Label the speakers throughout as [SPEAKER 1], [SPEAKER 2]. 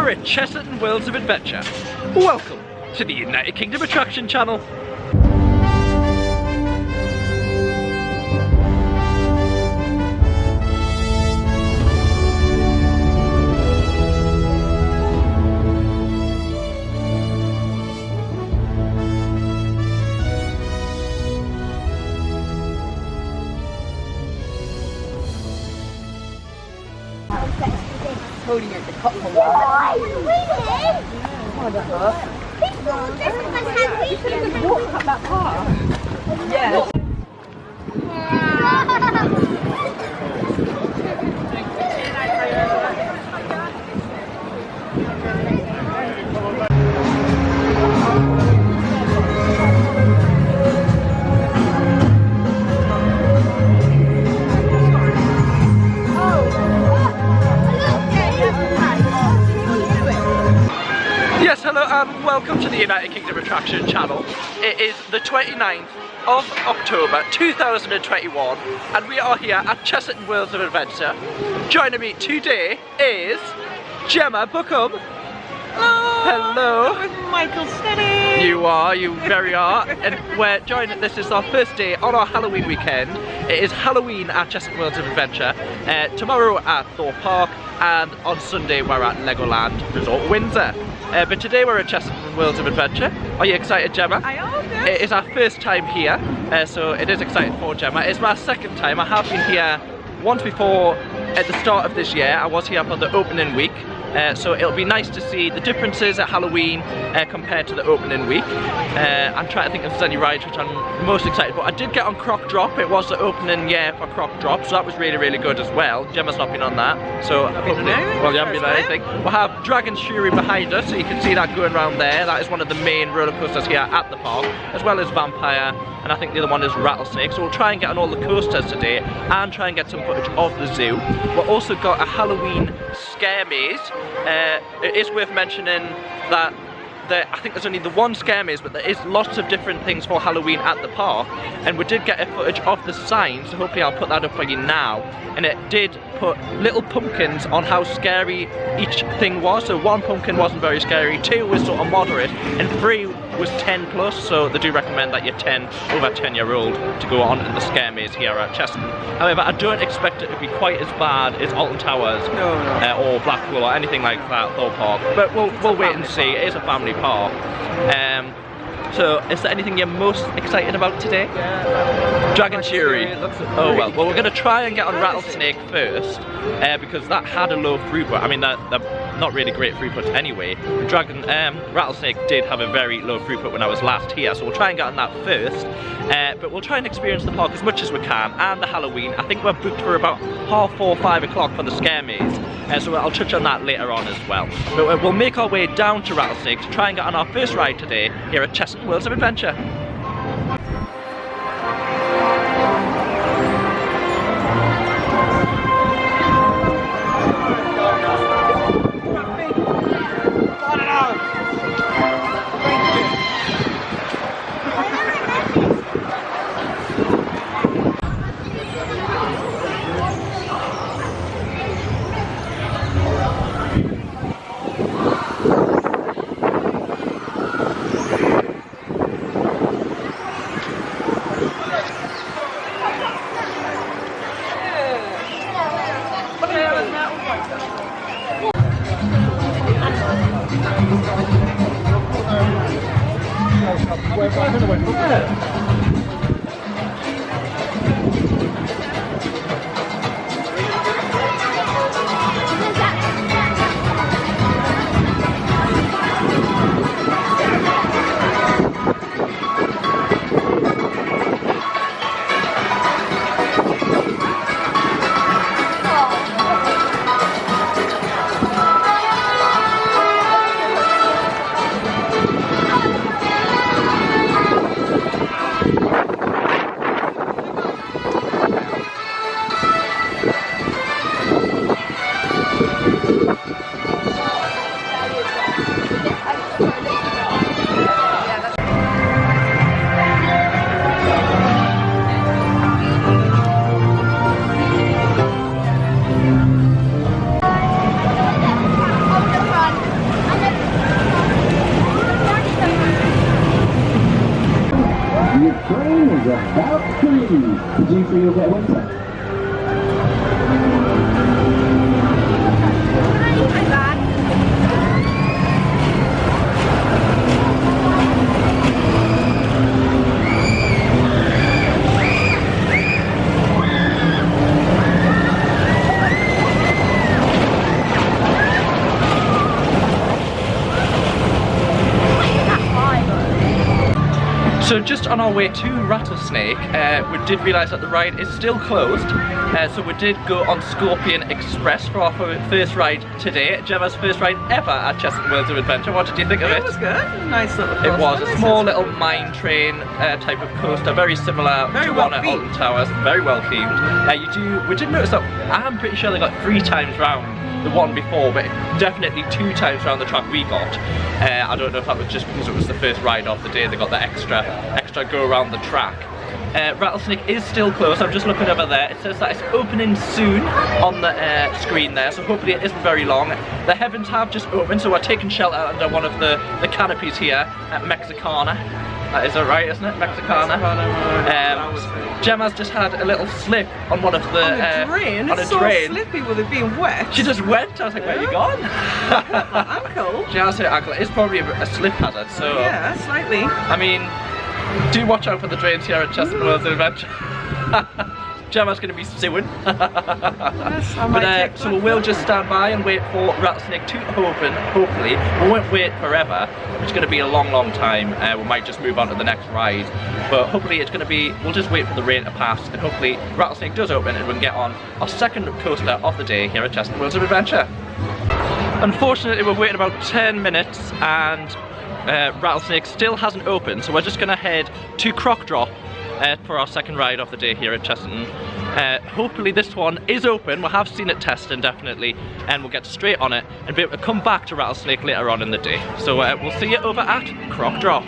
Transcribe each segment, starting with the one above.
[SPEAKER 1] We're at Chessington Worlds of Adventure. Welcome to the United Kingdom Attraction Channel.
[SPEAKER 2] Holding at the top one. Walk up that path. Yeah.
[SPEAKER 1] Yes, hello and welcome to the United Kingdom Attraction Channel. It is the 29th of October 2021 and we are here at Chessington Worlds of Adventure. Joining me today is Gemma Bookham. Hello.
[SPEAKER 2] With Michael Steady.
[SPEAKER 1] You very are. And we're joining, this is our first day on our Halloween weekend. It is Halloween at Chessington Worlds of Adventure. Tomorrow at Thorpe Park and on Sunday we're at Legoland Resort Windsor. But today we're at Chessington Worlds of Adventure. Are you excited, Gemma?
[SPEAKER 2] I am, yes.
[SPEAKER 1] It is our first time here, so it is exciting for Gemma. It's my second time. I have been here once before at the start of this year. I was here for the opening week. So it'll be nice to see the differences at Halloween compared to the opening week. I'm trying to think if there's any rides which I'm most excited for. I did get on Croc Drop. It was the opening year for Croc Drop, so that was really good as well. Gemma's not been on that, so hopefully, well, you haven't been on anything. We'll have Dragon's Fury behind us, so you can see that going around there. That is one of the main roller coasters here at the park, as well as Vampire, and I think the other one is Rattlesnake. So we'll try and get on all the coasters today and try and get some footage of the zoo. We've also got a Halloween scare maze. It is worth mentioning that I think there's only the one scare maze, but there is lots of different things for Halloween at the park, and we did get a footage of the sign, so hopefully I'll put that up for you now. And it did put little pumpkins on how scary each thing was. So 1 pumpkin wasn't very scary, 2 was sort of moderate, and 3 was 10 plus, so they do recommend that you're over 10-year-old to go on in the scare maze here at Chessington. However, I don't expect it to be quite as bad as Alton Towers or Blackpool or anything like that, Thorpe Park, but we'll wait and see. It is a family park. So, is there anything you're most excited about today? Dragon's Fury. Oh well. Well, we're going to try and get on Rattlesnake first, because that had a low throughput. I mean, they're not really great throughput anyway. Rattlesnake did have a very low throughput when I was last here, so we'll try and get on that first. But we'll try and experience the park as much as we can, and the Halloween. I think we're booked for about 4:30, 5 o'clock for the scare maze, so I'll touch on that later on as well. But we'll make our way down to Rattlesnake to try and get on our first ride today here at Chessington Worlds of Adventure.
[SPEAKER 3] 3, Zoofari will get a winter.
[SPEAKER 1] So just on our way to Rattlesnake, we did realise that the ride is still closed. So we did go on Scorpion Express for our first ride today. Gemma's first ride ever at Chessington World of Adventure. What did you think of it?
[SPEAKER 2] It was good. Nice little coaster.
[SPEAKER 1] It was a small little mine train type of coaster, very similar to one at Alton Towers, very well themed. We did notice that I'm pretty sure they got 3 times round the one before, but definitely 2 times around the track we got. I don't know if that was just because it was the first ride of the day, they got the extra go around the track. Rattlesnake is still closed. I'm just looking over there. It says that it's opening soon on the screen there, so hopefully it isn't very long. The heavens have just opened, so we're taking shelter under one of the canopies here at Mexicana. That is right, isn't it? Mexicana. Gemma's just had a little slip on one of the
[SPEAKER 2] on a drain.
[SPEAKER 1] On
[SPEAKER 2] it's
[SPEAKER 1] a
[SPEAKER 2] so
[SPEAKER 1] drain.
[SPEAKER 2] Slippy with it being wet.
[SPEAKER 1] She just went. I was like, where are you gone?
[SPEAKER 2] My ankle.
[SPEAKER 1] She has her ankle. It's probably a slip hazard. So
[SPEAKER 2] yeah, slightly.
[SPEAKER 1] I mean, do watch out for the drains here at Chessington World of Adventure. Gemma's going to be suing.
[SPEAKER 2] Yes, I
[SPEAKER 1] but so we'll just stand by and wait for Rattlesnake to open, hopefully. We won't wait forever. It's going to be a long, long time. We might just move on to the next ride. But hopefully it's going to be, we'll just wait for the rain to pass, and hopefully Rattlesnake does open and we can get on our second coaster of the day here at Chessington World of Adventure. Unfortunately, we're waiting about 10 minutes and Rattlesnake still hasn't opened, so we're just going to head to Croc Drop for our second ride of the day here at Chessington. Hopefully this one is open. We have seen it testing definitely, and we'll get straight on it and be able to come back to Rattlesnake later on in the day. So we'll see you over at Croc Drop.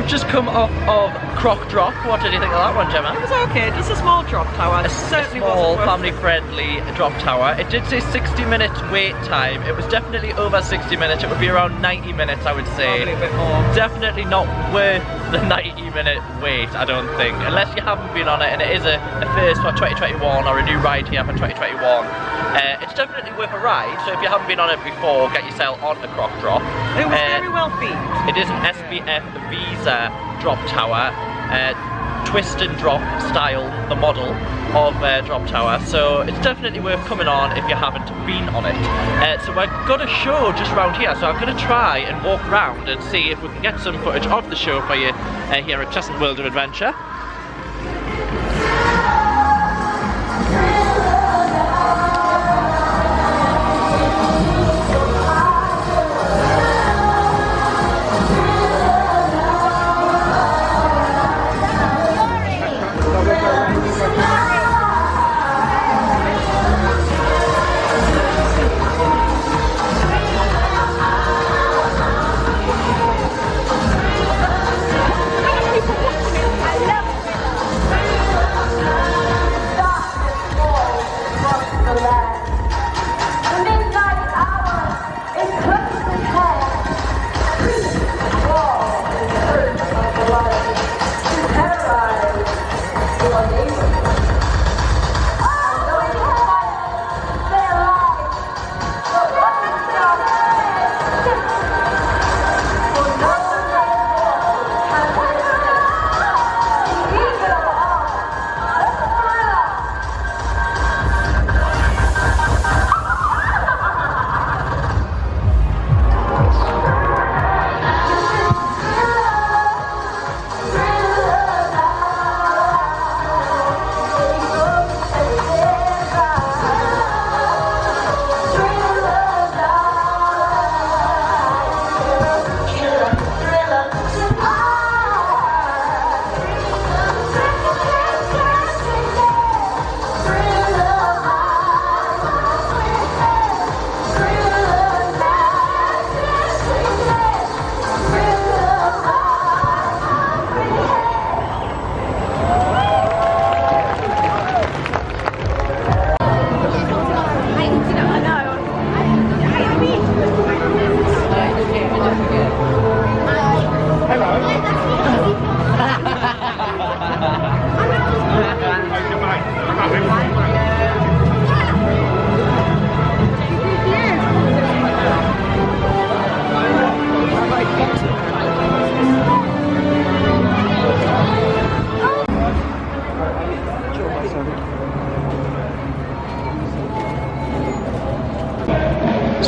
[SPEAKER 1] Just come off of Croc Drop. What did you think of that one, Gemma?
[SPEAKER 2] It was okay, just a small drop tower.
[SPEAKER 1] A small, family-friendly drop tower. It did say 60 minutes wait time. It was definitely over 60 minutes. It would be around 90 minutes, I would say.
[SPEAKER 2] Probably a bit more.
[SPEAKER 1] Definitely not worth the 90-minute wait, I don't think. Unless you haven't been on it and it is a first for 2021 or a new ride here for 2021. It's definitely worth a ride, so if you haven't been on it before, get yourself on the Croc Drop.
[SPEAKER 2] It was very well themed.
[SPEAKER 1] It is an SBF Visa drop tower, twist and drop style, the model of drop tower, so it's definitely worth coming on if you haven't been on it. So we've got a show just around here, so I'm going to try and walk around and see if we can get some footage of the show for you here at Chessington World of Adventure.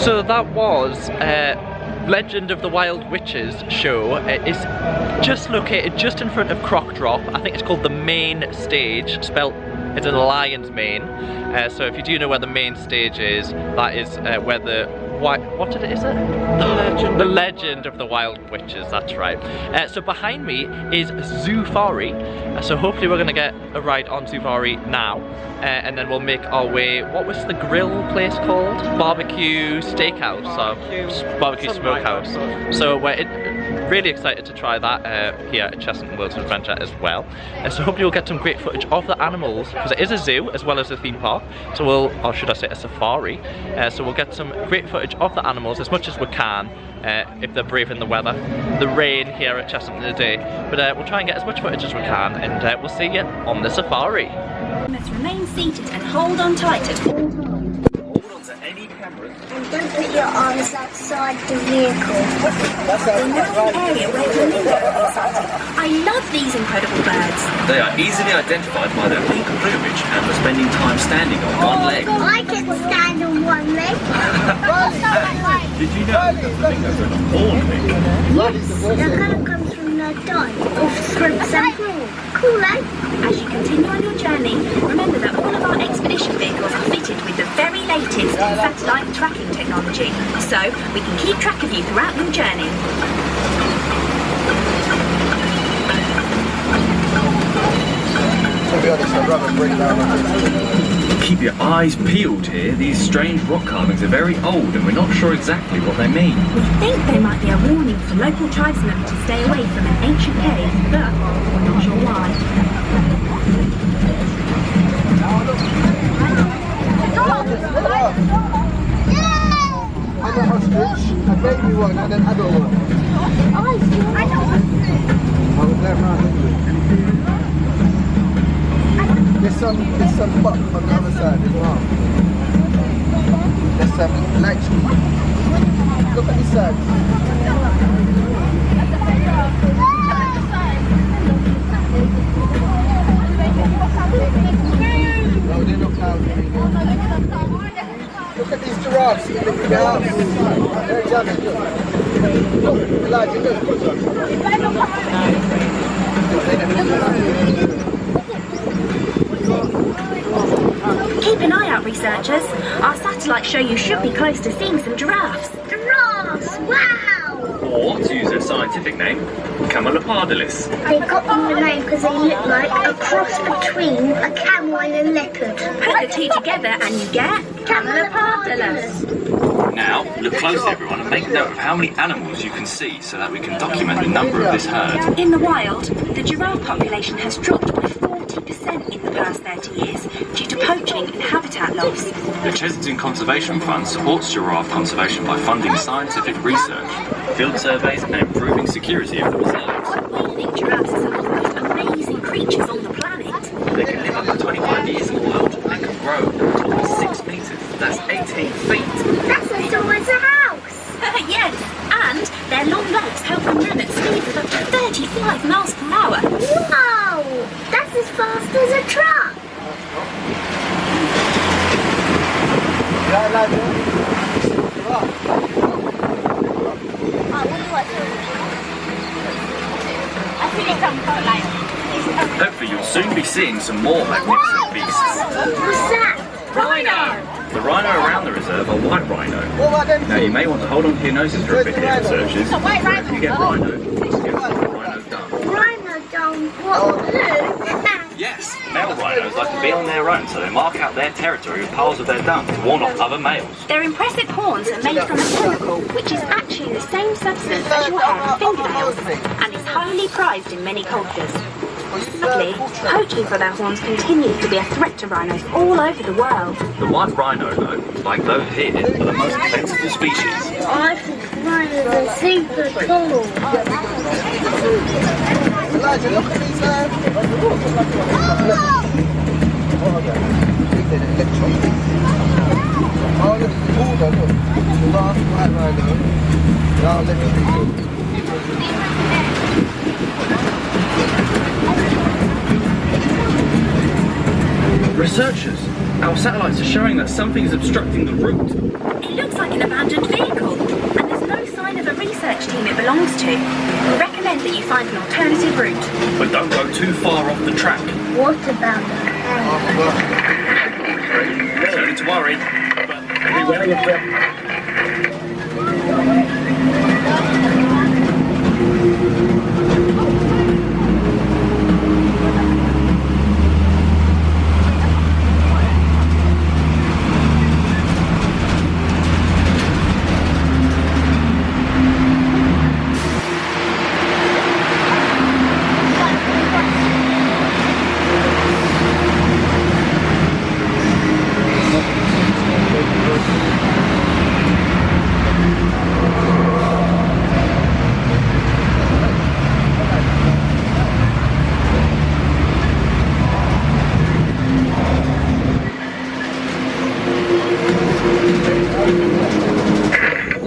[SPEAKER 1] So that was Legend of the Wild Witches show. It's just located just in front of Croc Drop. I think it's called the main stage, spelt it's in a lion's mane. So if you do know where the main stage is, that is where the what is it? The Legend of the Wild Witches, that's right. So behind me is Zoofari. So hopefully we're gonna get a ride on Zoofari now. And then we'll make our way, what was the grill place called? Barbecue Steakhouse, or Barbecue Smokehouse. So we're really excited to try that here at Chessington World Adventure as well. So hopefully we'll get some great footage of the animals, because it is a zoo as well as a theme park. So or should I say a safari. So we'll get some great footage of the animals as much as we can, if they're braving the weather, the rain here at Chessington today. But we'll try and get as much footage as we can, and we'll see you on the safari.
[SPEAKER 4] You must remain seated and hold on tight at all times.
[SPEAKER 5] Hold on to any cameras.
[SPEAKER 6] And don't put your arms outside the vehicle.
[SPEAKER 4] We're now in an area where flamingos are sighted. I love these incredible birds.
[SPEAKER 5] They are easily identified by their pink plumage and for spending time standing on one leg.
[SPEAKER 6] I can stand on one leg.
[SPEAKER 5] Did you know that flamingos are not all pink?
[SPEAKER 6] The colour comes from their diet of shrimps and prawns. Cool, eh?
[SPEAKER 4] As you continue on your journey, remember that all of our expedition vehicles are fitted with the very latest in satellite tracking technology, so we can keep track of you throughout your journey.
[SPEAKER 7] To be honest, I'd rather bring down.
[SPEAKER 5] Keep your eyes peeled here. These strange rock carvings are very old and we're not sure exactly what they mean.
[SPEAKER 4] We think they might be a warning for local tribesmen to stay away from an ancient cave, but we're not sure why.
[SPEAKER 7] And an ostrich, a baby one and an adult one. I was there around. There's some buck on the other side as well. There's some light. Look at this side. No, they're not counting. Look at these giraffes. Look at the house. They're young. Look, Elijah, look.
[SPEAKER 4] Keep an eye out, researchers. Our satellites show you should be close to seeing some giraffes.
[SPEAKER 6] Giraffes! Wow!
[SPEAKER 5] Or, to use their scientific name, Camelopardalis.
[SPEAKER 6] They got them the name because they look like a cross between a camel and a leopard.
[SPEAKER 4] Put the two together and you get Camelopardalis.
[SPEAKER 5] Now, look closely everyone and make note of how many animals you can see so that we can document the number of this herd.
[SPEAKER 4] In the wild, the giraffe population has dropped by 40% in the past 30 years due to poaching and habitat loss.
[SPEAKER 5] The Chessington Conservation Fund supports giraffe conservation by funding scientific research, field surveys and improving security of the reserves.
[SPEAKER 4] We think giraffes are some of the most amazing creatures on the planet.
[SPEAKER 5] They can live up to 25 years in the wild and can grow to 6 metres, that's 18 feet.
[SPEAKER 6] That's as tall as a house.
[SPEAKER 4] Yes, and their long legs help them run at speeds of up to 35 miles per hour.
[SPEAKER 6] Wow! That's as fast as a truck.
[SPEAKER 5] Hopefully you'll soon be seeing some more magnificent beasts.
[SPEAKER 6] What's that?
[SPEAKER 4] Rhino!
[SPEAKER 5] The rhino around the reserve are white rhino. Now you may want to hold on to your noses for a bit here, researchers. If you get rhino, please get rhino dung.
[SPEAKER 6] Rhino dung. What? Who?
[SPEAKER 5] Yes, male rhinos like to be on their own, so they mark out their territory with piles of their dung to warn off other males.
[SPEAKER 4] Their impressive horns are made from a chemical which is actually the same substance as your hair and fingernails and is highly prized in many cultures. Sadly, poaching for their horns continues to be a threat to rhinos all over the world.
[SPEAKER 5] The white rhino, though, like those here, are the most plentiful species.
[SPEAKER 6] I think rhinos are super cool.
[SPEAKER 7] Elijah, look at these Oh, look, look. The last white rhino. Now let me see.
[SPEAKER 5] Researchers, Our satellites are showing that something is obstructing the route.
[SPEAKER 4] It looks like an abandoned vehicle, and there's no sign of a research team it belongs to. We recommend that you find an alternative route.
[SPEAKER 5] But don't go too far off the track.
[SPEAKER 6] What about the
[SPEAKER 5] No need to worry, but be wary of them.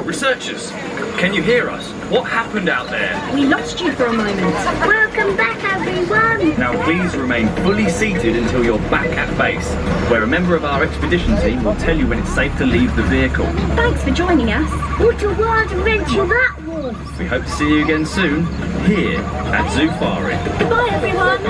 [SPEAKER 5] Researchers, can you hear us? What happened out there?
[SPEAKER 4] We lost you for a moment.
[SPEAKER 6] Welcome back, everyone.
[SPEAKER 5] Now please remain fully seated until you're back at base, where a member of our expedition team will tell you when it's safe to leave the vehicle.
[SPEAKER 4] Thanks for joining us.
[SPEAKER 6] What a wild adventure that was.
[SPEAKER 5] We hope to see you again soon, here at Zoofari.
[SPEAKER 4] Goodbye, everyone.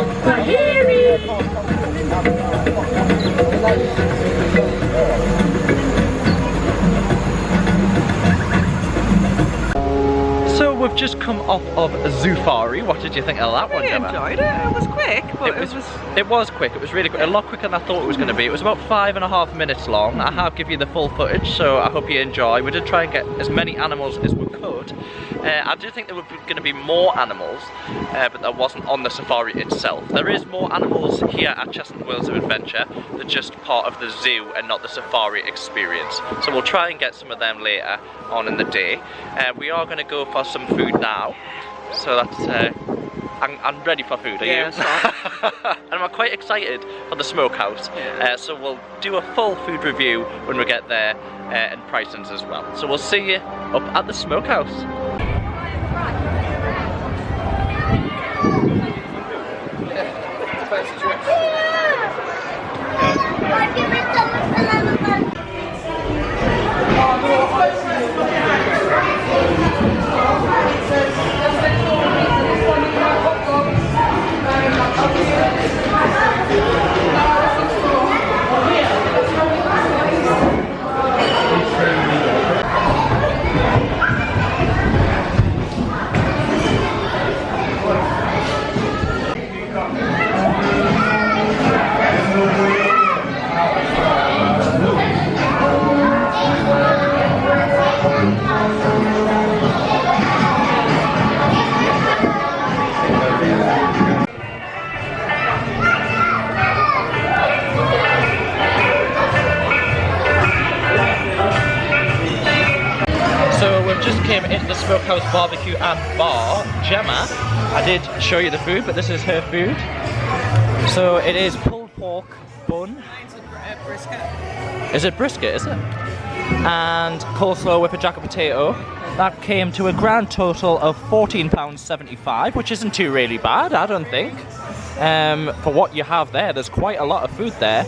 [SPEAKER 1] So we've just come off of Zoofari. What did you think of that one,
[SPEAKER 2] I
[SPEAKER 1] Gemma?
[SPEAKER 2] enjoyed it. It was quick, but it was
[SPEAKER 1] It was quick. It was really quick. A lot quicker than I thought it was going to be. It was about 5.5 minutes long. I have given you the full footage, so I hope you enjoy. We did try and get as many animals as we could. I did think there were going to be more animals, but that wasn't on the safari itself. There is more animals here at Chessington World of Adventure. They're just part of the zoo and not the safari experience. So we'll try and get some of them later on in the day. We are going to go for some food now. So that's I'm ready for food, are you? And I'm quite excited for the Smokehouse. So we'll do a full food review when we get there, and pricings as well. So we'll see you up at the Smokehouse. Just came into the Smokehouse barbecue and bar. Gemma, I did show you the food, but this is her food. So it is pulled pork bun.
[SPEAKER 2] brisket.
[SPEAKER 1] Is it brisket, is it? And coleslaw with a jacket potato. That came to a grand total of £14.75, which isn't too really bad, I don't think. For what you have there, there's quite a lot of food there.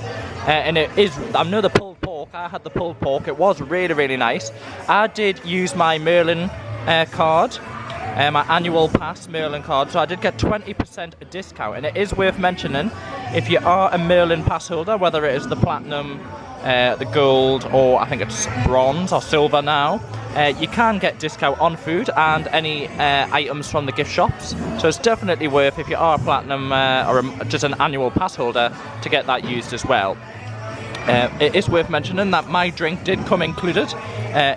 [SPEAKER 1] And it is, I know the pulled pork, I had the pulled pork, it was really, really nice. I did use my Merlin card, my annual pass Merlin card, so I did get 20% discount. And it is worth mentioning, if you are a Merlin pass holder, whether it is the platinum, the gold, or I think it's bronze or silver now, you can get discount on food and any items from the gift shops. So it's definitely worth, if you are a platinum or just an annual pass holder, to get that used as well. It is worth mentioning that my drink did come included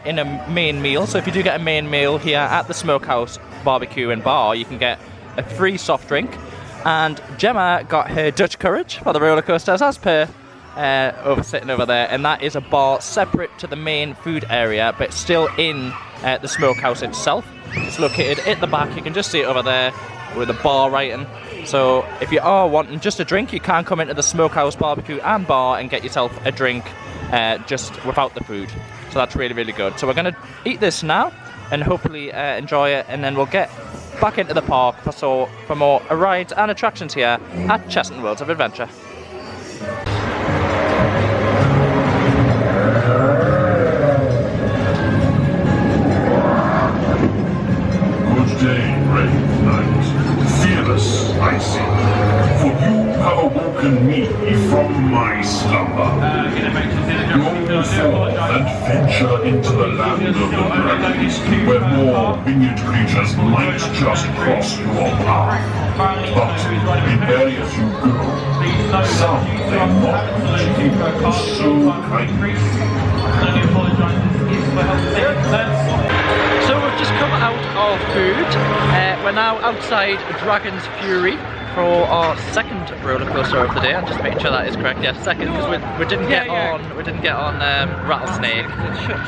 [SPEAKER 1] in a main meal. So if you do get a main meal here at the Smokehouse barbecue and bar, you can get a free soft drink. And Gemma got her Dutch Courage for the roller coasters, as per sitting over there, and that is a bar separate to the main food area, but still in the Smokehouse itself. It's located at the back. You can just see it over there with a bar writing. So if you are wanting just a drink, you can come into the Smokehouse barbecue and bar and get yourself a drink just without the food. So that's really, really good. So we're going to eat this now and hopefully enjoy it, and then we'll get back into the park for more rides and attractions here at Chessington World of Adventure.
[SPEAKER 8] awoken me from my slumber. Go forth and venture into the land of the dragons, where more winged creatures might just cross your path. But prepare as you go. Some they mock you so kindly.
[SPEAKER 1] So we've just come out of food. We're now outside Dragon's Fury for our second roller coaster of the day. I'm just making sure that is correct. Yeah, second, because we didn't get on Rattlesnake.
[SPEAKER 2] It's shut.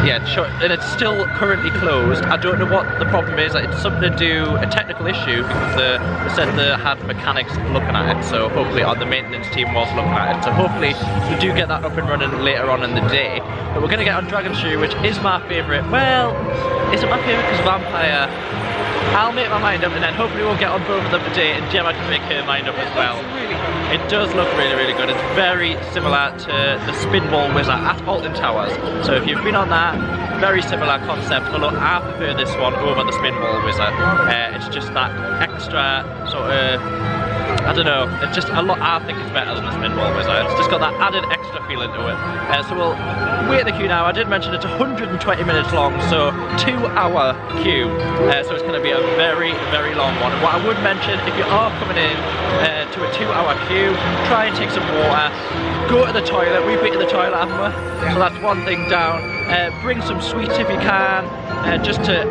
[SPEAKER 1] Yeah, it's shut, and it's still currently closed. I don't know what the problem is. It's something to do, a technical issue, because they said they had mechanics looking at it. So hopefully, the maintenance team was looking at it. So hopefully, we do get that up and running later on in the day. But we're going to get on Dragon's Fury, which is my favourite. Well, is it my favourite because Vampire? I'll make my mind up, and then hopefully we'll get on both of them today, and Gemma can make her mind up as well.
[SPEAKER 2] Really good.
[SPEAKER 1] It does look really, really good. It's very similar to the Spinball Wizard at Alton Towers. So if you've been on that, very similar concept, although I prefer this one over the Spinball Wizard. It's just that extra sort of, I don't know, it's just a lot, I think it's better than the Spinball Wizard. It's just got that added extra feeling to it. So we'll wait the queue now. I did mention it's 120 minutes long, so 2-hour queue. So it's going to be a very, very long one. And what I would mention, if you are coming in to a 2-hour queue, try and take some water. Go to the toilet. We've been to the toilet, haven't we? So that's one thing down. Bring some sweets if you can, just to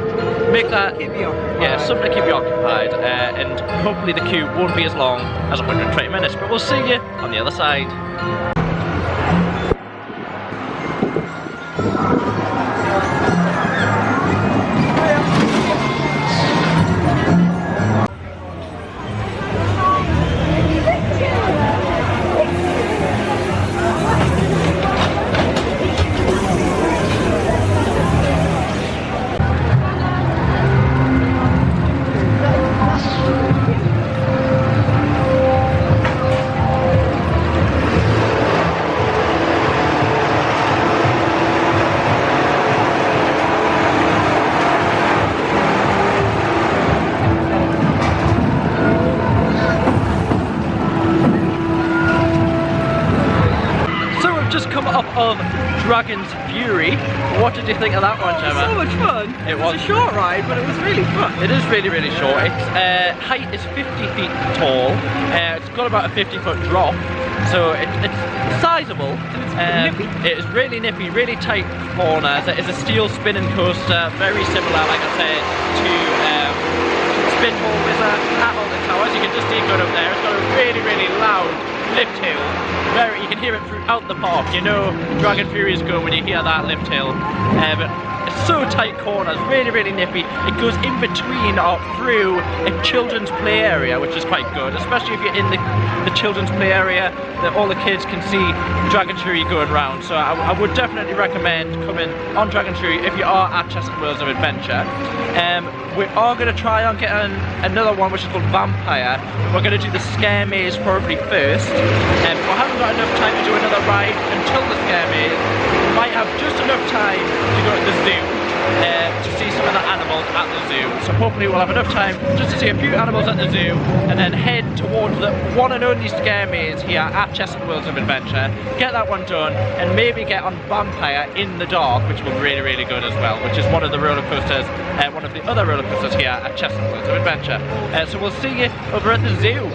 [SPEAKER 1] make that, yeah, something to keep you occupied. And hopefully the queue won't be as long as 120 minutes. But we'll see you on the other side. Of Dragon's Fury. What did you think of that one, Gemma?
[SPEAKER 2] So much fun. It was a short ride, but it was really fun.
[SPEAKER 1] It is really, really short. Its height is 50 feet tall. It's got about a 50-foot drop, so it's sizable.
[SPEAKER 2] Nippy.
[SPEAKER 1] It is really nippy, really tight corners. It is a steel spinning coaster, very similar, like I said, to Spinball Wizard at Alton Towers. You can just see it going up there. It's got a really, really loud lift hill. You can hear it throughout the park. You know Dragon Fury is good when you hear that lift hill. But it's so tight corners, really, really nippy. It goes in between or through a children's play area, which is quite good, especially if you're in the children's play area, that all the kids can see Dragon Fury going round. So I would definitely recommend coming on Dragon Fury if you are at Chessington World of Adventure. We are going to try on getting another one which is called Vampire. We're going to do the Scare Maze probably first. We haven't got enough time to do another ride until the Scare Maze. We might have just enough time to go to the zoo to see some of the animals at the zoo. So hopefully we'll have enough time just to see a few animals at the zoo and then head towards the one and only Scare Maze here at Chessington World of Adventure. Get that one done and maybe get on Vampire in the dark, which will be really, really good as well, which is one of the roller coasters, one of the other roller coasters here at Chessington World of Adventure. So we'll see you over at the zoo.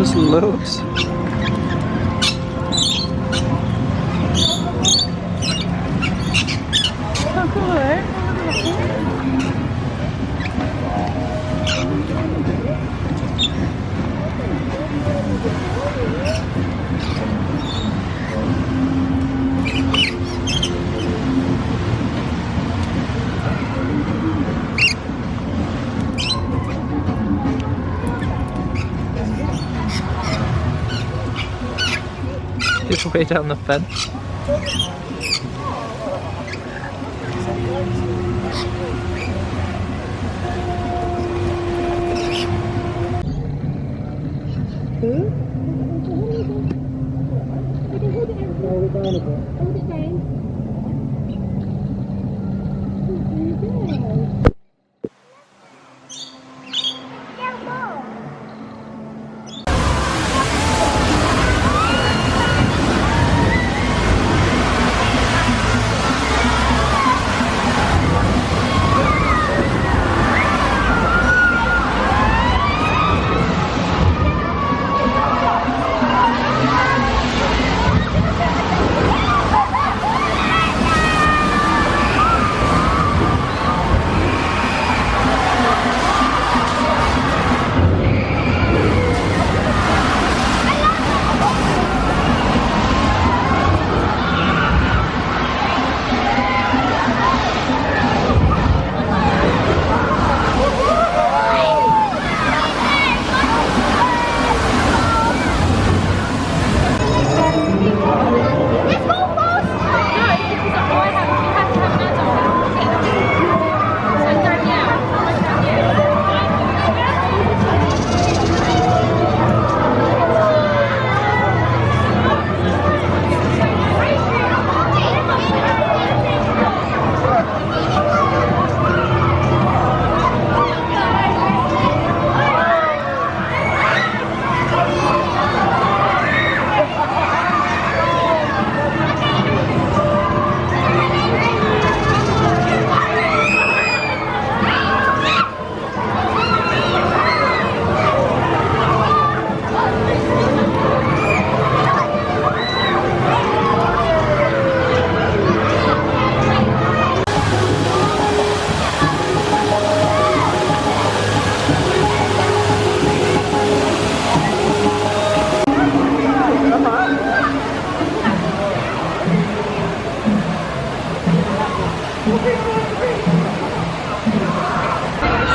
[SPEAKER 1] There's loads.
[SPEAKER 2] How cool, eh?
[SPEAKER 1] It's way down the fence.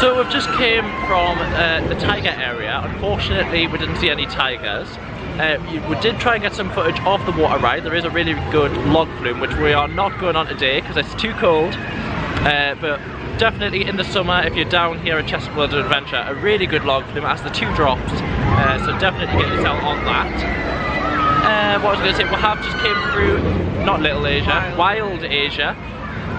[SPEAKER 1] So we've just came from the tiger area. Unfortunately, we didn't see any tigers. We did try and get some footage of the water ride. There is a really good log flume, which we are not going on today because it's too cold. But definitely in the summer, if you're down here at Chessington World Adventure, a really good log flume. It has the 2 drops, so definitely get yourself on that. What I was going to say, we have just came through, not Little Asia, Wild Asia.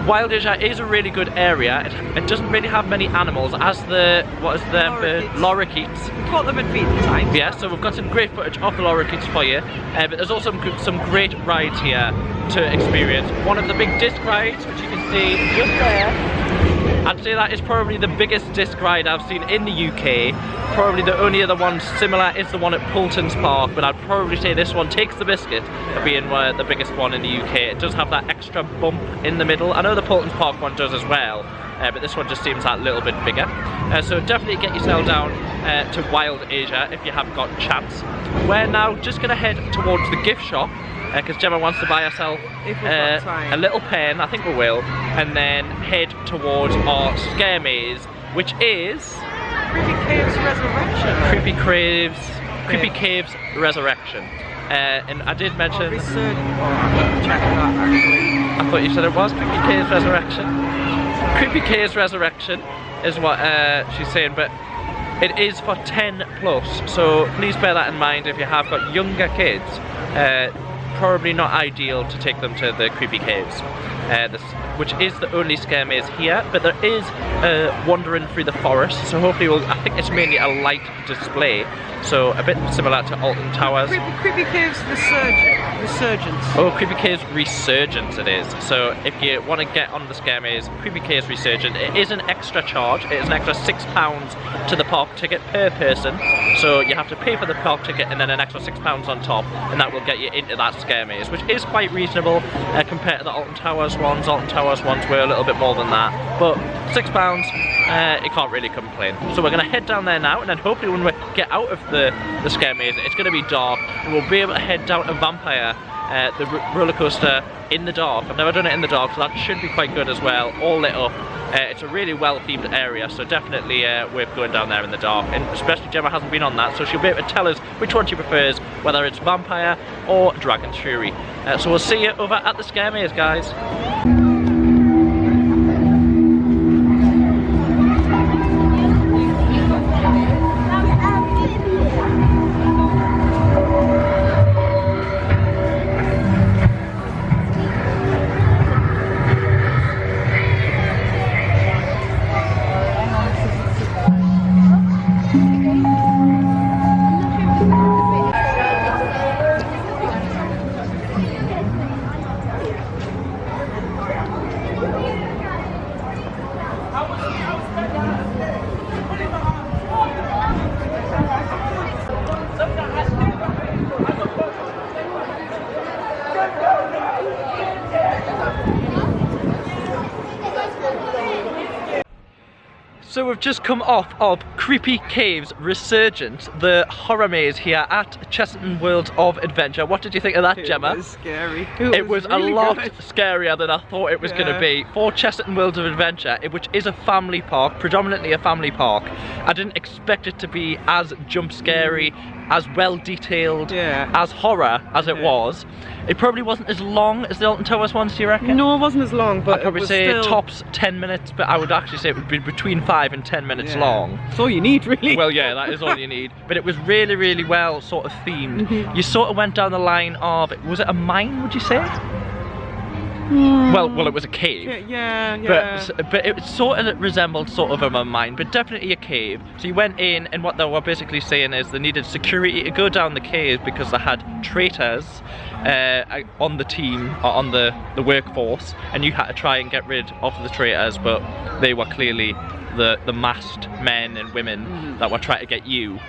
[SPEAKER 1] Wild Asia is a really good area. It doesn't really have many animals, as the, what is the bird? Lorikeets.
[SPEAKER 2] We've got them in feeding time.
[SPEAKER 1] Yeah, so we've got some great footage of the lorikeets for you. But there's also some great rides here to experience. One of the big disc rides, which you can see just there. I'd say that is probably the biggest disc ride I've seen in the UK. Probably the only other one similar is the one at Poulton's Park, but I'd probably say this one takes the biscuit of being the biggest one in the UK. It does have that extra bump in the middle. I know the Poulton's Park one does as well, but this one just seems that little bit bigger. So definitely get yourself down to Wild Asia if you haven't got a chance. We're now just going to head towards the gift shop, because Gemma wants to buy herself a little pen, I think we will, and then head towards our scare maze, which is
[SPEAKER 2] Creepy Caves Resurrection.
[SPEAKER 1] Creepy Caves Resurrection. And I did mention...
[SPEAKER 2] Check that actually.
[SPEAKER 1] I thought you said it was Creepy Caves Resurrection. Creepy Caves Resurrection is what she's saying, but it is for 10 plus, so please bear that in mind if you have got younger kids. probably not ideal to take them to the Creepy Caves, which is the only scare maze here, but there is wandering through the forest, so hopefully I think it's mainly a light display, so a bit similar to Alton Towers.
[SPEAKER 2] Creepy Caves Resurgence.
[SPEAKER 1] Oh, Creepy Caves Resurgence it is. So if you want to get on the scare maze, Creepy Caves Resurgence, it is an extra charge. It is an extra £6 to the park ticket per person. So you have to pay for the park ticket and then an extra £6 on top, and that will get you into that scare maze, which is quite reasonable compared to the Alton Towers ones. Alton Towers ones were a little bit more than that, but £6, you can't really complain. So we're going to head down there now, and then hopefully when we get out of the scare maze, it's going to be dark, and we'll be able to head down to Vampire, the roller coaster in the dark. I've never done it in the dark, so that should be quite good as well, all lit up. It's a really well themed area, so definitely worth going down there in the dark, and especially Gemma hasn't been on that, so she'll be able to tell us which one she prefers, whether it's Vampire or Dragon's Fury. So we'll see you over at the scare maze, guys. So we've just come off of Creepy Caves Resurgence, the horror maze here at Chessington World of Adventure. What did you think of that, Gemma?
[SPEAKER 2] It was scary.
[SPEAKER 1] It was
[SPEAKER 2] really
[SPEAKER 1] a lot
[SPEAKER 2] good.
[SPEAKER 1] scarier than I thought it was going to be. For Chessington World of Adventure, which is a family park, predominantly a family park, I didn't expect it to be as jump scary, as well detailed, as horror as it was. It probably wasn't as long as the Alton Towers ones, do you reckon?
[SPEAKER 2] No, it wasn't as long, but
[SPEAKER 1] I'd probably say tops 10 minutes, but I would actually say it would be between 5 and 10 minutes long.
[SPEAKER 2] That's all you need, really.
[SPEAKER 1] Well, yeah, that is all you need. But it was really, really well sort of themed. You sort of went down the line of, was it a mine, would you say? Well, it was a cave.
[SPEAKER 2] Yeah.
[SPEAKER 1] But it sort of resembled sort of a mine, but definitely a cave. So you went in, and what they were basically saying is they needed security to go down the cave because they had traitors on the team, or on the workforce, and you had to try and get rid of the traitors, but they were clearly the masked men and women that were trying to get you.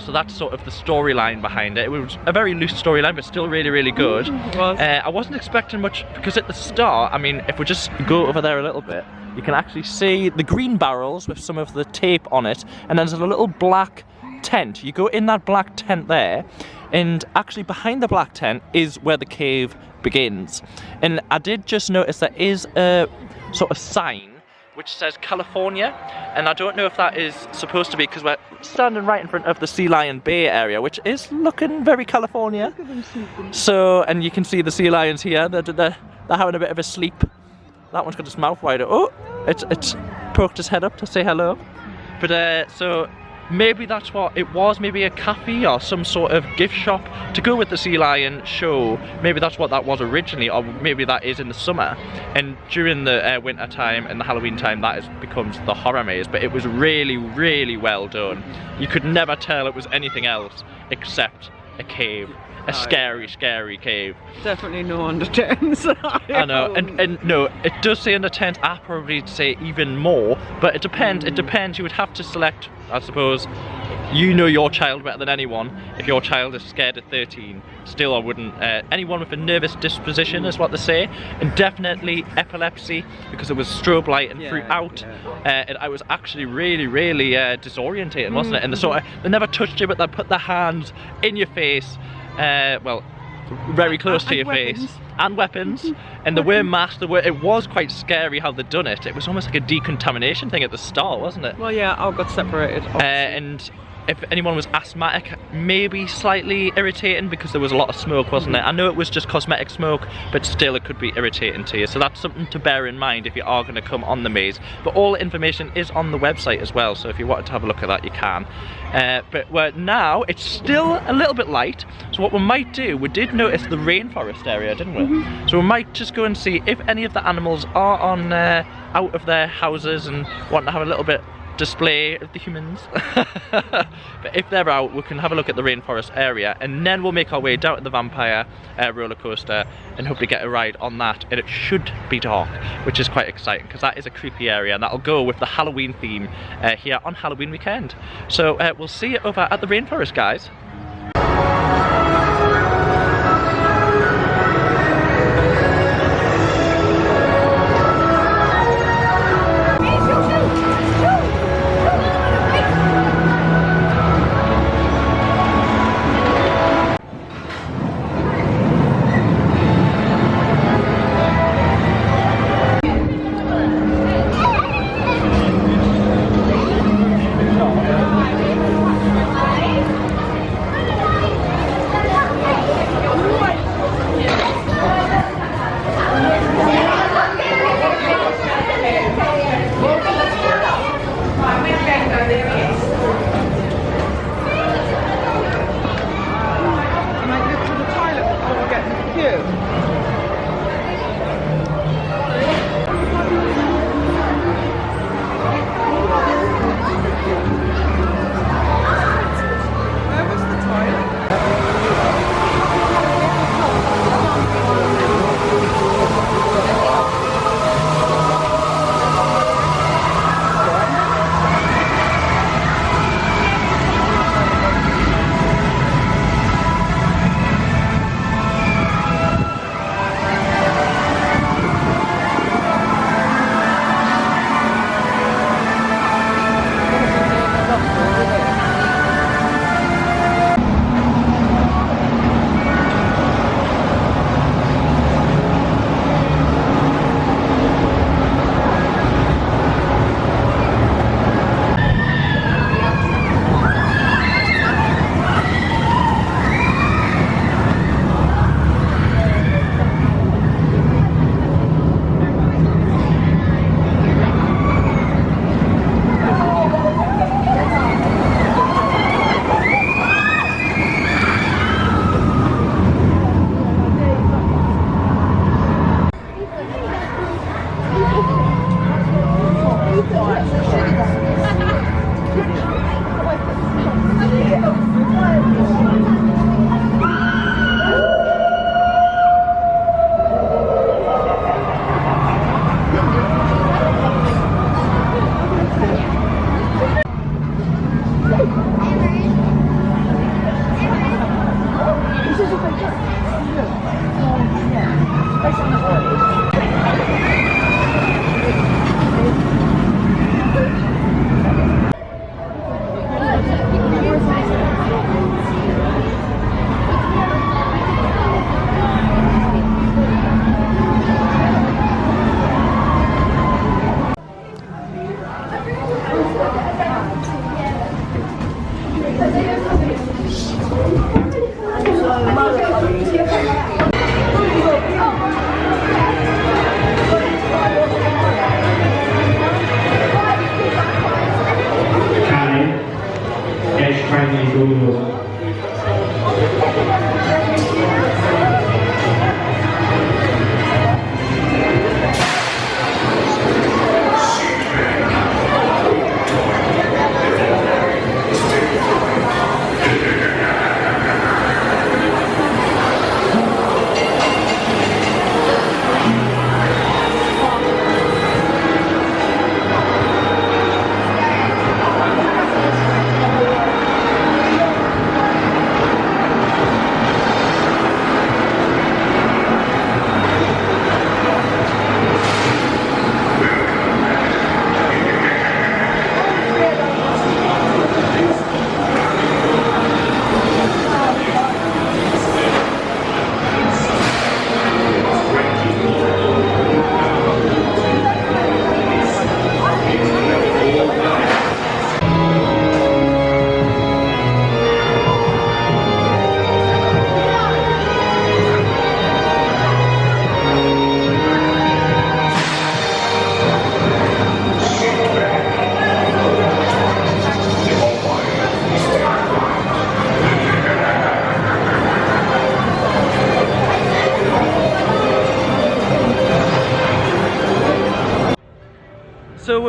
[SPEAKER 1] So that's sort of the storyline behind it. It was a very loose storyline, but still really, really good.
[SPEAKER 2] It was.
[SPEAKER 1] I wasn't expecting much, because at the start, I mean, if we just go over there a little bit, you can actually see the green barrels with some of the tape on it, and there's a little black tent. You go in that black tent there, and actually behind the black tent is where the cave begins. And I did just notice there is a sort of sign which says California, and I don't know if that is supposed to be, because we're standing right in front of the Sea Lion Bay area, which is looking very California. So, and you can see the sea lions here, they're having a bit of a sleep. That one's got its mouth wide open. Oh, it's poked its head up to say hello. But so maybe that's what it was, maybe a cafe or some sort of gift shop to go with the Sea Lion show. Maybe that's what that was originally, or maybe that is in the summer, and during the winter time and the Halloween time that becomes the horror maze. But it was really, really well done. You could never tell it was anything else except a cave. A scary, scary cave.
[SPEAKER 2] Definitely no under 10s.
[SPEAKER 1] I know, and no, it does say under 10s. I probably say even more, but it depends. It depends. You would have to select, I suppose. You know your child better than anyone. If your child is scared at 13, still I wouldn't. Anyone with a nervous disposition is what they say, and definitely epilepsy, because it was strobe light and throughout. And I was actually really, really disorientated, wasn't it? And they never touched you, but they put their hands in your face. Well, very close to your face, and weapons, and they were masked. It was quite scary how they'd done it. It was almost like a decontamination thing at the start, wasn't it?
[SPEAKER 2] Well, yeah, all got separated.
[SPEAKER 1] And if anyone was asthmatic, maybe slightly irritating because there was a lot of smoke, wasn't it? I know it was just cosmetic smoke, but still it could be irritating to you. So that's something to bear in mind if you are going to come on the maze. But all the information is on the website as well, so if you wanted to have a look at that, you can. But now it's still a little bit light, so what we might do, we did notice the rainforest area, didn't we? So we might just go and see if any of the animals are on out of their houses and want to have a little bit display of the humans. But if they're out, we can have a look at the rainforest area, and then we'll make our way down to the vampire roller coaster and hopefully get a ride on that. And it should be dark, which is quite exciting because that is a creepy area, and that'll go with the Halloween theme here on Halloween weekend. So we'll see you over at the rainforest, guys.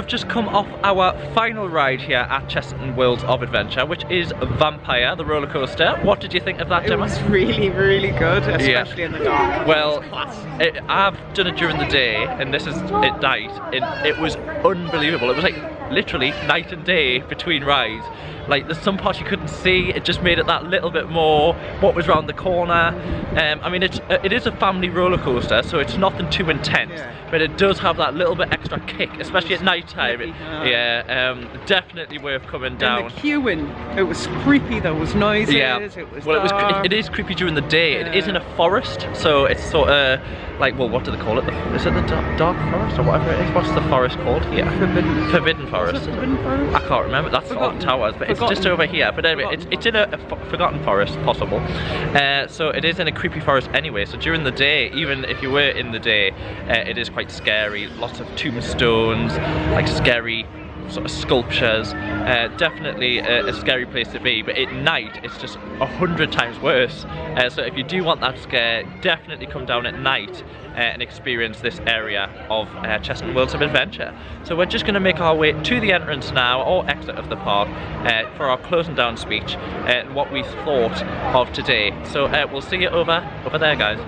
[SPEAKER 1] just come off our final ride here at Chessington World of Adventure, which is Vampire, the roller coaster. What did you think of that, Gemma?
[SPEAKER 2] It was really, really good, especially in the dark.
[SPEAKER 1] Well, I've done it during the day, and this is at night, and it was unbelievable. It was like literally night and day between rides. Like, there's some parts you couldn't see. It just made it that little bit more what was around the corner. I mean, it is a family roller coaster, so it's nothing too intense, but it does have that little bit extra kick, especially at night time. Definitely worth coming down.
[SPEAKER 2] And the queuing, it was creepy. There was noises.
[SPEAKER 1] Yeah.
[SPEAKER 2] It was
[SPEAKER 1] well,
[SPEAKER 2] dark.
[SPEAKER 1] it is creepy during the day. It is in a forest, so it's sort of like, well, what do they call it? Is it the dark forest or whatever it is? What's the forest called? Yeah. Forbidden Forest.
[SPEAKER 2] Forbidden Forest?
[SPEAKER 1] I can't remember. That's Alton Towers, but it's just over here. But anyway, it's in a forgotten forest, possible. So it is in a creepy forest anyway. So during the day, even if you were in the day, it is quite scary. Lots of tombstones, like scary sort of sculptures. Definitely a scary place to be, but at night it's just 100 times worse. So if you do want that scare, definitely come down at night and experience this area of Chessington Worlds of Adventure. So we're just going to make our way to the entrance now, or exit of the park, for our closing down speech and what we thought of today. So we'll see you over there, guys.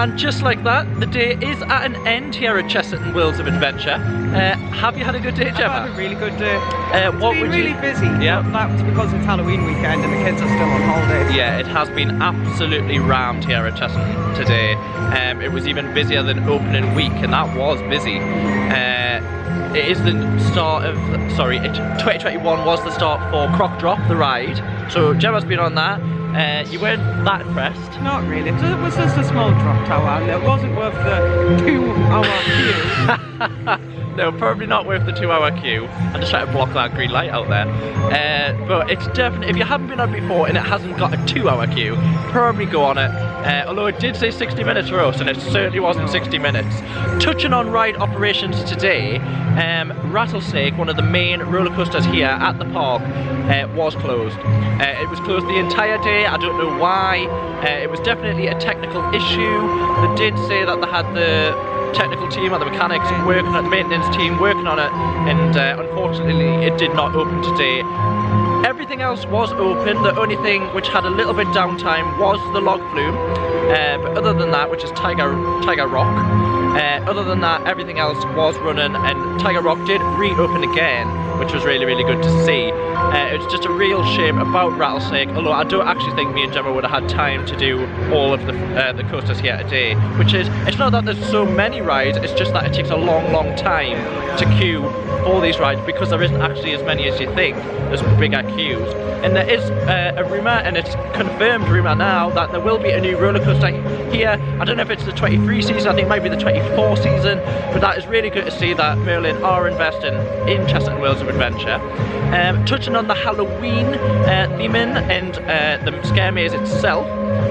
[SPEAKER 1] And just like that, the day is at an end here at Chessington Worlds of Adventure. Have you had a good day, Gemma?
[SPEAKER 2] I've had a really good day.
[SPEAKER 1] What
[SPEAKER 2] it's been
[SPEAKER 1] would you...
[SPEAKER 2] really busy.
[SPEAKER 1] Yeah.
[SPEAKER 2] But that was because it's Halloween weekend and the kids are still on holidays.
[SPEAKER 1] Yeah, it has been absolutely rammed here at Chessington today. It was even busier than opening week, and that was busy. It is the start of, 2021 was the start for Croc Drop, the ride. So Gemma's been on that. You weren't that impressed?
[SPEAKER 2] Not really. It was just a small drop tower, and it wasn't worth the 2-hour queue.
[SPEAKER 1] No, probably not worth the 2-hour queue. I'm just trying to block that green light out there. But it's definitely, if you haven't been on before and it hasn't got a 2-hour queue, probably go on it. Although it did say 60 minutes for us, and it certainly wasn't 60 minutes. Touching on ride operations today, Rattlesnake, one of the main roller coasters here at the park, was closed. It was closed the entire day. I don't know why. It was definitely a technical issue. They did say that they had the technical team or the mechanics working on the maintenance team working on it, and unfortunately it did not open today. Everything else was open. The only thing which had a little bit downtime was the log flume, but other than that, which is Tiger Rock, other than that, everything else was running, and Tiger Rock did reopen again, which was really, really good to see. It's just a real shame about Rattlesnake, although I don't actually think me and Gemma would have had time to do all of the coasters here today, which is, it's not that there's so many rides, it's just that it takes a long, long time to queue for these rides, because there isn't actually as many as you think. There's bigger queues. And there is a rumour, and it's confirmed rumour now, that there will be a new roller coaster here. I don't know if it's the 23 season, I think it might be the 24 season, but that is really good to see that Merlin are investing in Chessington Worlds of Adventure. Touching on the Halloween theming and the scare maze itself,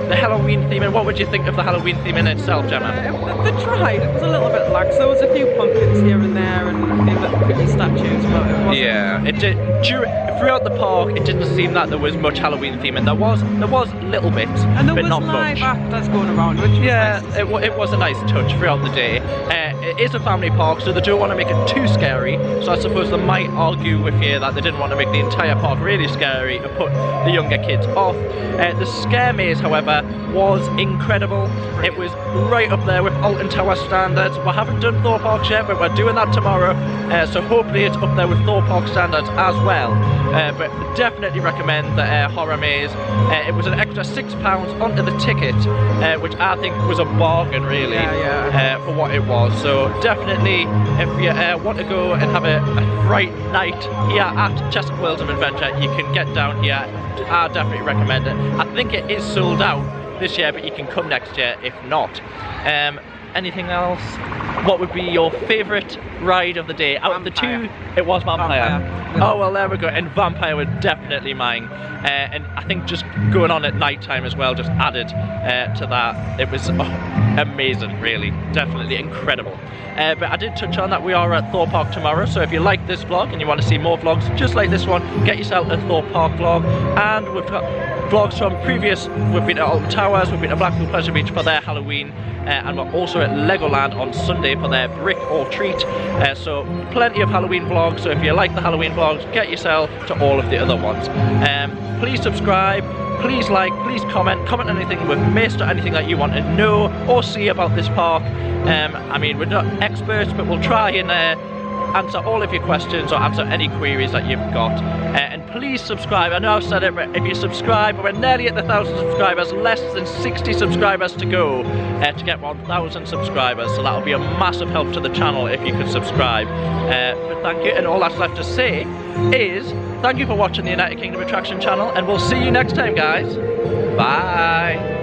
[SPEAKER 1] the Halloween theming, what would you think of the Halloween theming itself, Gemma?
[SPEAKER 2] They tried. It was a little bit lax. There was a few pumpkins here and there and a few little pretty statues, but it wasn't...
[SPEAKER 1] Yeah, it did. Throughout the park, it didn't seem that there was much Halloween theming. There was little bits,
[SPEAKER 2] and there
[SPEAKER 1] but
[SPEAKER 2] was
[SPEAKER 1] not
[SPEAKER 2] live
[SPEAKER 1] much.
[SPEAKER 2] actors going around, which was
[SPEAKER 1] yeah,
[SPEAKER 2] nice.
[SPEAKER 1] It was a nice touch throughout the day. It is a family park, so they don't want to make it too scary. So I suppose they might argue with you that they didn't want to make the entire park really scary and put the younger kids off. The scare maze, however, however, was incredible. It was right up there with Alton Tower standards. We haven't done Thorpe Arch yet, but we're doing that tomorrow, so hopefully it's up there with Thorpe Arch standards as well. But definitely recommend the Horror Maze. It was an extra £6 onto the ticket, which I think was a bargain really, for what it was. So definitely, if you want to go and have a fright night here at Chessington World of Adventure, you can get down here. I definitely recommend it. I think it is sold out this year, but you can come next year if not. Anything else? What would be your favourite ride of the day? Out of the two, it was Vampire. Oh well, there we go. And Vampire was definitely mine. And I think just going on at night time as well just added to that. It was amazing, really. Definitely incredible. But I did touch on that we are at Thorpe Park tomorrow, so if you like this vlog and you want to see more vlogs just like this one, get yourself a Thorpe Park vlog. And we've got vlogs from previous, we've been at Alton Towers, we've been at Blackpool Pleasure Beach for their Halloween, and we're also at Legoland on Sunday for their Brick or Treat. So plenty of Halloween vlogs, so if you like the Halloween vlogs, get yourself to all of the other ones. Please subscribe, please like, please comment anything we've missed or anything that you want to know or see about this park. I mean, we're not experts, but we'll try and answer all of your questions or answer any queries that you've got. And please subscribe. I know I've said it, but if you subscribe, we're nearly at the 1,000 subscribers, less than 60 subscribers to go to get 1,000 subscribers. So that'll be a massive help to the channel if you could subscribe. But thank you, and all that's left to say is thank you for watching the United Kingdom Attraction channel, and we'll see you next time, guys. Bye.